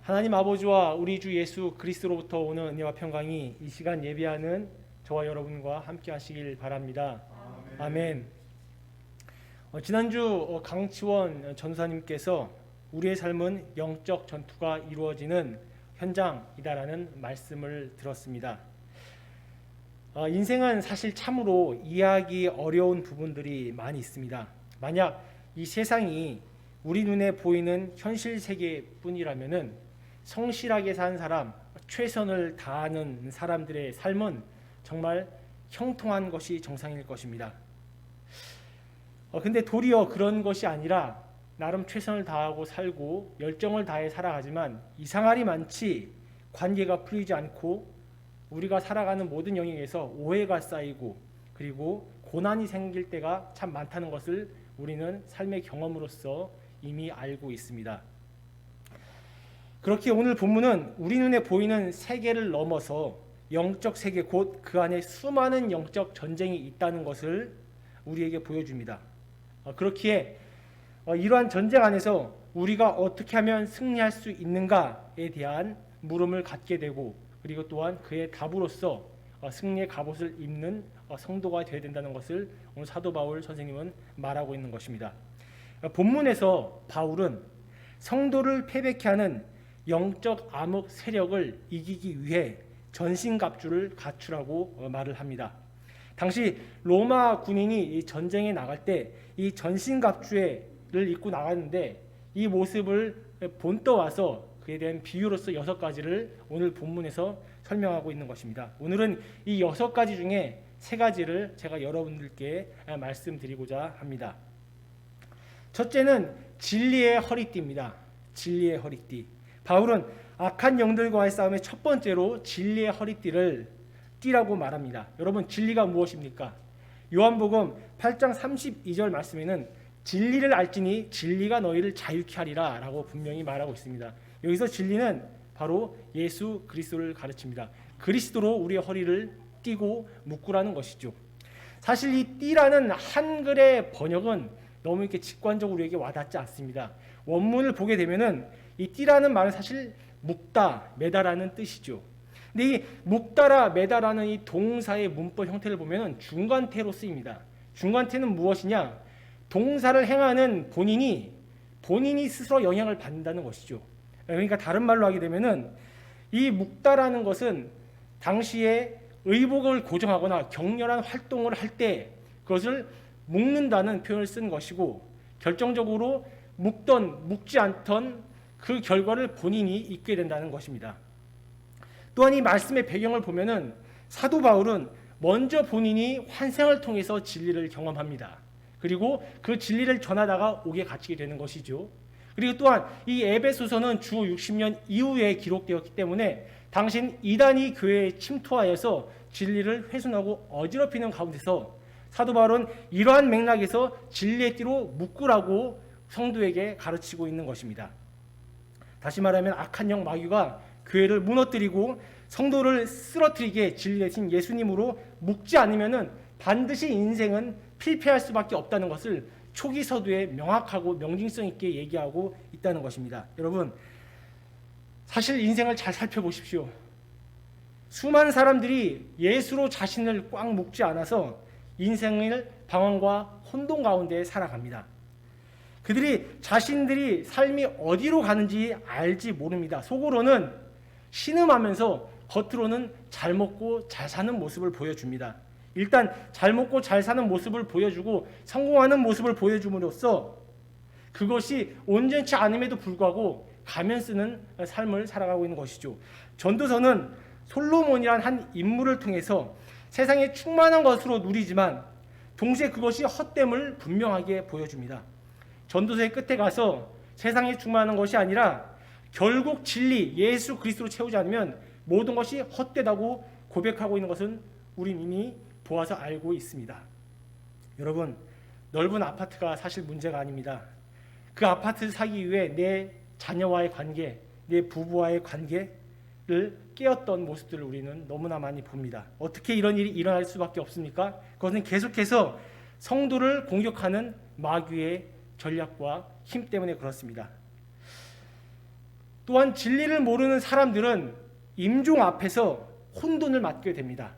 하나님 아버지와 우리 주 예수 그리스도로부터 오는 은혜와 평강이 이 시간 예배하는 저와 여러분과 함께 하시길 바랍니다. 아멘. 지난주 강치원 전사님께서 우리의 삶은 영적 전투가 이루어지는 현장이다라는 말씀을 들었습니다. 인생은 사실 참으로 이해하기 어려운 부분들이 많이 있습니다. 만약 이 세상이 우리 눈에 보이는 현실 세계뿐이라면은 성실하게 산 사람, 최선을 다하는 사람들의 삶은 정말 형통한 것이 정상일 것입니다. 근데 도리어 그런 것이 아니라 나름 최선을 다하고 살고 열정을 다해 살아가지만 이상할이 많지 관계가 풀리지 않고 우리가 살아가는 모든 영역에서 오해가 쌓이고 그리고 고난이 생길 때가 참 많다는 것을 우리는 삶의 경험으로서 이미 알고 있습니다. 그렇게 오늘 본문은 우리 눈에 보이는 세계를 넘어서 영적 세계 곧 그 안에 수많은 영적 전쟁이 있다는 것을 우리에게 보여줍니다. 그렇기에 이러한 전쟁 안에서 우리가 어떻게 하면 승리할 수 있는가에 대한 물음을 갖게 되고 그리고 또한 그의 답으로서 승리의 갑옷을 입는 성도가 되어야 된다는 것을 오늘 사도 바울 선생님은 말하고 있는 것입니다. 본문에서 바울은 성도를 패배케 하는 영적 암흑 세력을 이기기 위해 전신갑주를 갖추라고 말을 합니다. 당시 로마 군인이 이 전쟁에 나갈 때 이 전신갑주를 입고 나갔는데 이 모습을 본떠와서 그에 대한 비유로서 6가지를 오늘 본문에서 설명하고 있는 것입니다. 오늘은 이 6가지 중에 3가지를 제가 여러분들께 말씀드리고자 합니다. 첫째는 진리의 허리띠입니다. 진리의 허리띠. 바울은 악한 영들과의 싸움의 첫 번째로 진리의 허리띠를 띠라고 말합니다. 여러분, 진리가 무엇입니까? 요한복음 8장 32절 말씀에는 진리를 알지니 진리가 너희를 자유케 하리라 라고 분명히 말하고 있습니다. 여기서 진리는 바로 예수 그리스도를 가르칩니다. 그리스도로 우리의 허리를 띠고 묶으라는 것이죠. 사실 이 띠라는 한글의 번역은 너무 이렇게 직관적으로 우리에게 와닿지 않습니다. 원문을 보게 되면은 이 띠라는 말은 사실 묶다, 매다라는 뜻이죠. 근데 이 묶다라, 매다라는 이 동사의 문법 형태를 보면은 중간태로 쓰입니다. 중간태는 무엇이냐? 동사를 행하는 본인이 스스로 영향을 받는다는 것이죠. 그러니까 다른 말로 하게 되면은 이 묶다라는 것은 당시에 의복을 고정하거나 격렬한 활동을 할 때 그것을 묶는다는 표현을 쓴 것이고 결정적으로 묶던 묶지 않던 그 결과를 본인이 입게 된다는 것입니다. 또한 이 말씀의 배경을 보면은 사도 바울은 먼저 본인이 환생을 통해서 진리를 경험합니다. 그리고 그 진리를 전하다가 옥에 갇히게 되는 것이죠. 그리고 또한 이 에베소서는 주 60년 이후에 기록되었기 때문에 당신 이단이 교회에 침투하여서 진리를 훼손하고 어지럽히는 가운데서 사도 바울은 이러한 맥락에서 진리의 띠로 묶으라고 성도에게 가르치고 있는 것입니다. 다시 말하면 악한 영 마귀가 교회를 무너뜨리고 성도를 쓰러뜨리게 진리 대신 예수님으로 묶지 않으면은 반드시 인생은 필패할 수밖에 없다는 것을 초기 서두에 명확하고 명징성 있게 얘기하고 있다는 것입니다. 여러분, 사실 인생을 잘 살펴보십시오. 수많은 사람들이 예수로 자신을 꽉 묶지 않아서 인생을 방황과 혼돈 가운데 살아갑니다. 그들이 자신들이 삶이 어디로 가는지 알지 모릅니다. 속으로는 신음하면서 겉으로는 잘 먹고 잘 사는 모습을 보여줍니다. 일단 잘 먹고 잘 사는 모습을 보여주고 성공하는 모습을 보여줌으로써 그것이 온전치 않음에도 불구하고 가면 쓰는 삶을 살아가고 있는 것이죠. 전도서는 솔로몬이란 한 인물을 통해서 세상에 충만한 것으로 누리지만 동시에 그것이 헛됨을 분명하게 보여줍니다. 전도서의 끝에 가서 세상에 충만한 것이 아니라 결국 진리, 예수 그리스도로 채우지 않으면 모든 것이 헛되다고 고백하고 있는 것은 우린 이미 보아서 알고 있습니다. 여러분, 넓은 아파트가 사실 문제가 아닙니다. 그 아파트를 사기 위해 내 자녀와의 관계, 내 부부와의 관계를 깨었던 모습들을 우리는 너무나 많이 봅니다. 어떻게 이런 일이 일어날 수밖에 없습니까? 그것은 계속해서 성도를 공격하는 마귀의 전략과 힘 때문에 그렇습니다. 또한 진리를 모르는 사람들은 임종 앞에서 혼돈을 맞게 됩니다.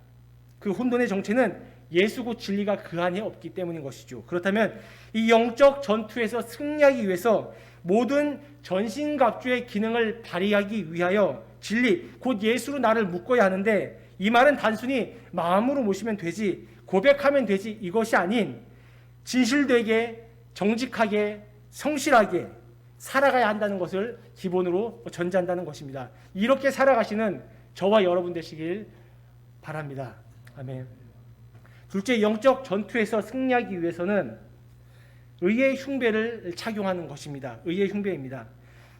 그 혼돈의 정체는 예수 곧 진리가 그 안에 없기 때문인 것이죠. 그렇다면 이 영적 전투에서 승리하기 위해서 모든 전신갑주의 기능을 발휘하기 위하여 진리 곧 예수로 나를 묶어야 하는데, 이 말은 단순히 마음으로 모시면 되지, 고백하면 되지, 이것이 아닌 진실되게 정직하게 성실하게 살아가야 한다는 것을 기본으로 전제한다는 것입니다. 이렇게 살아가시는 저와 여러분 되시길 바랍니다. 아멘. 둘째, 영적 전투에서 승리하기 위해서는 의의 흉배를 착용하는 것입니다. 의의 흉배입니다.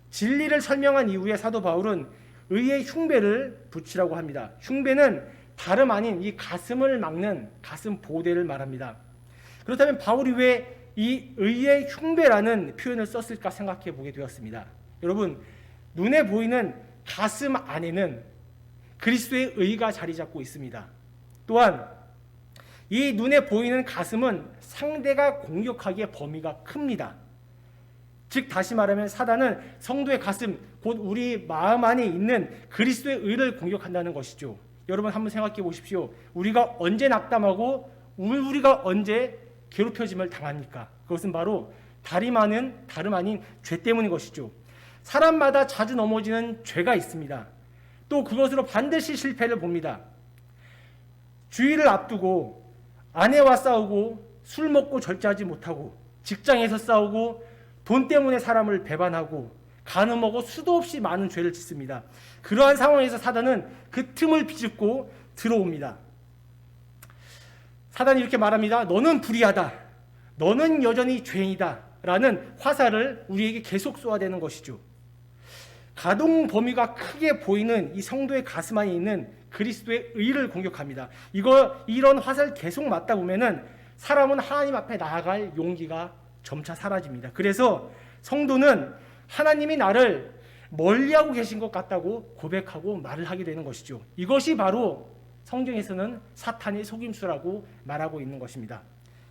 진리를 설명한 이후에 사도 바울은 의의 흉배를 붙이라고 합니다. 흉배는 다름 아닌 이 가슴을 막는 가슴 보호대를 말합니다. 그렇다면 바울이 왜 이 의의 흉배라는 표현을 썼을까 생각해 보게 되었습니다. 여러분, 눈에 보이는 가슴 안에는 그리스도의 의가 자리 잡고 있습니다. 또한 이 눈에 보이는 가슴은 상대가 공격하기에 범위가 큽니다. 즉 다시 말하면 사단은 성도의 가슴, 곧 우리 마음 안에 있는 그리스도의 의를 공격한다는 것이죠. 여러분 한번 생각해 보십시오. 우리가 언제 낙담하고 우리가 언제 괴롭혀짐을 당합니까? 그것은 바로 다름 아닌 죄 때문인 것이죠. 사람마다 자주 넘어지는 죄가 있습니다. 또 그것으로 반드시 실패를 봅니다. 주일을 앞두고 아내와 싸우고 술 먹고 절제하지 못하고 직장에서 싸우고 돈 때문에 사람을 배반하고 간음하고 수도 없이 많은 죄를 짓습니다. 그러한 상황에서 사단은 그 틈을 비집고 들어옵니다. 사단이 이렇게 말합니다. 너는 불의하다. 너는 여전히 죄인이다. 라는 화살을 우리에게 계속 쏘아대는 것이죠. 가동 범위가 크게 보이는 이 성도의 가슴 안에 있는 그리스도의 의를 공격합니다. 이런 화살 계속 맞다 보면은 사람은 하나님 앞에 나아갈 용기가 점차 사라집니다. 그래서 성도는 하나님이 나를 멀리하고 계신 것 같다고 고백하고 말을 하게 되는 것이죠. 이것이 바로 성경에서는 사탄의 속임수라고 말하고 있는 것입니다.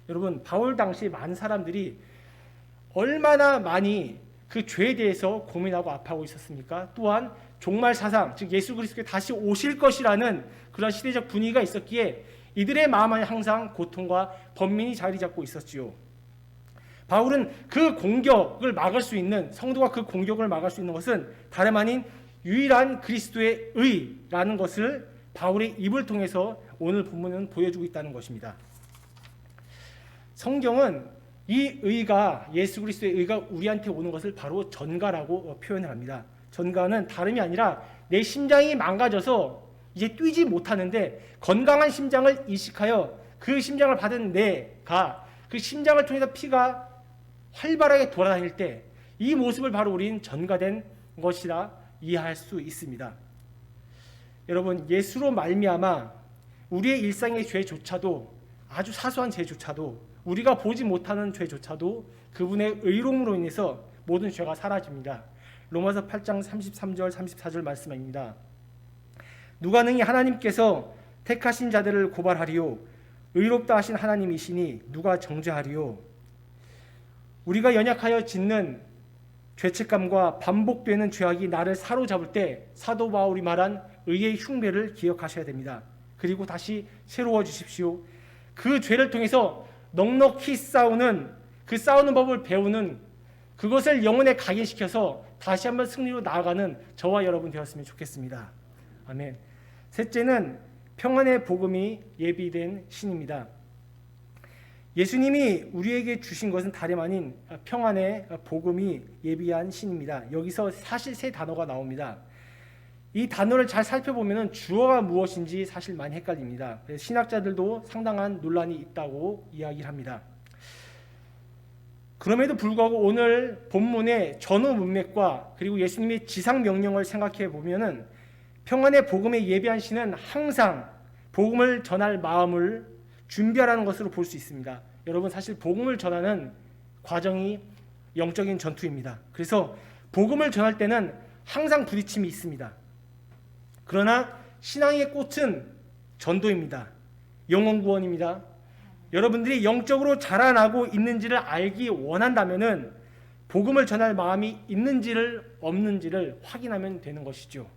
여러분, 바울 당시 많은 사람들이 얼마나 많이 그 죄에 대해서 고민하고 아파하고 있었습니까? 또한 종말 사상, 즉 예수 그리스도께 다시 오실 것이라는 그런 시대적 분위기가 있었기에 이들의 마음 안에 항상 고통과 번민이 자리 잡고 있었지요. 바울은 그 공격을 막을 수 있는, 성도가 그 공격을 막을 수 있는 것은 다름 아닌 유일한 그리스도의 의라는 것을 바울의 입을 통해서 오늘 본문은 보여주고 있다는 것입니다. 성경은 이 의가, 예수 그리스도의 의가 우리한테 오는 것을 바로 전가라고 표현을 합니다. 전가는 다름이 아니라 내 심장이 망가져서 이제 뛰지 못하는데 건강한 심장을 이식하여 그 심장을 받은 내가 그 심장을 통해서 피가 활발하게 돌아다닐 때 이 모습을 바로 우리는 전가된 것이라 이해할 수 있습니다. 여러분, 예수로 말미암아 우리의 일상의 죄조차도, 아주 사소한 죄조차도, 우리가 보지 못하는 죄조차도 그분의 의로움으로 인해서 모든 죄가 사라집니다. 로마서 8장 33절 34절 말씀입니다. 누가 능히 하나님께서 택하신 자들을 고발하리요, 의롭다 하신 하나님이시니 누가 정죄하리요. 우리가 연약하여 짓는 죄책감과 반복되는 죄악이 나를 사로잡을 때 사도 바울이 말한 의의 흉배를 기억하셔야 됩니다. 그리고 다시 새로워 주십시오. 그 죄를 통해서 넉넉히 싸우는, 그 싸우는 법을 배우는, 그것을 영혼에 각인시켜서 다시 한번 승리로 나아가는 저와 여러분 되었으면 좋겠습니다. 아멘. 셋째는 평안의 복음이 예비된 신입니다. 예수님이 우리에게 주신 것은 다름 아닌 평안의 복음이 예비한 신입니다. 여기서 사실 세 단어가 나옵니다. 이 단어를 잘 살펴보면 주어가 무엇인지 사실 많이 헷갈립니다. 그래서 신학자들도 상당한 논란이 있다고 이야기를 합니다. 그럼에도 불구하고 오늘 본문의 전후 문맥과 그리고 예수님의 지상 명령을 생각해 보면은 평안의 복음에 예비한 신은 항상 복음을 전할 마음을 준비하라는 것으로 볼 수 있습니다. 여러분, 사실 복음을 전하는 과정이 영적인 전투입니다. 그래서 복음을 전할 때는 항상 부딪힘이 있습니다. 그러나 신앙의 꽃은 전도입니다. 영혼 구원입니다. 여러분들이 영적으로 자라나고 있는지를 알기 원한다면은 복음을 전할 마음이 있는지를 없는지를 확인하면 되는 것이죠.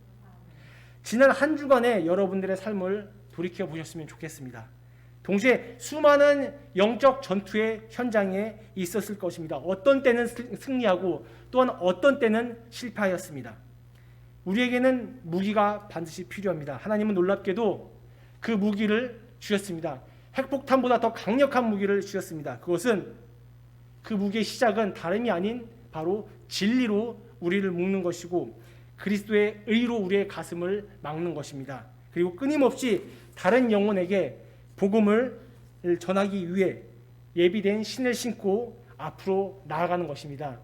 지난 한 주간의 여러분들의 삶을 돌이켜 보셨으면 좋겠습니다. 동시에 수많은 영적 전투의 현장에 있었을 것입니다. 어떤 때는 승리하고 또한 어떤 때는 실패하였습니다. 우리에게는 무기가 반드시 필요합니다. 하나님은 놀랍게도 그 무기를 주셨습니다. 핵폭탄보다 더 강력한 무기를 주셨습니다. 그것은 그 무기의 시작은 다름이 아닌 바로 진리로 우리를 묶는 것이고 그리스도의 의로 우리의 가슴을 막는 것입니다. 그리고 끊임없이 다른 영혼에게 복음을 전하기 위해 예비된 신을 신고 앞으로 나아가는 것입니다.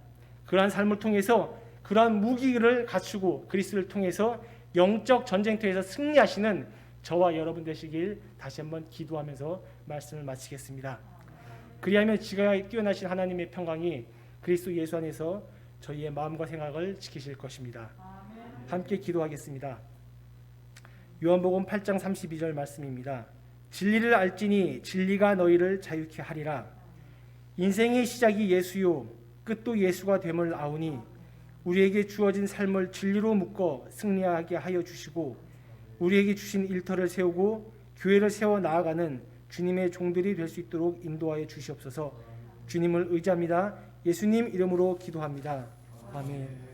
그러한 삶을 통해서 그러한 무기를 갖추고 그리스도를 통해서 영적 전쟁터에서 승리하시는 저와 여러분 되시길 다시 한번 기도하면서 말씀을 마치겠습니다. 그리하면 지극하게 뛰어나신 하나님의 평강이 그리스도 예수 안에서 저희의 마음과 생각을 지키실 것입니다. 함께 기도하겠습니다. 요한복음 8장 32절 말씀입니다. 진리를 알지니 진리가 너희를 자유케 하리라. 인생의 시작이 예수요 끝도 예수가 됨을 아오니 우리에게 주어진 삶을 진리로 묶어 승리하게 하여 주시고 우리에게 주신 일터를 세우고 교회를 세워 나아가는 주님의 종들이 될 수 있도록 인도하여 주시옵소서. 주님을 의지합니다. 예수님 이름으로 기도합니다. 아멘.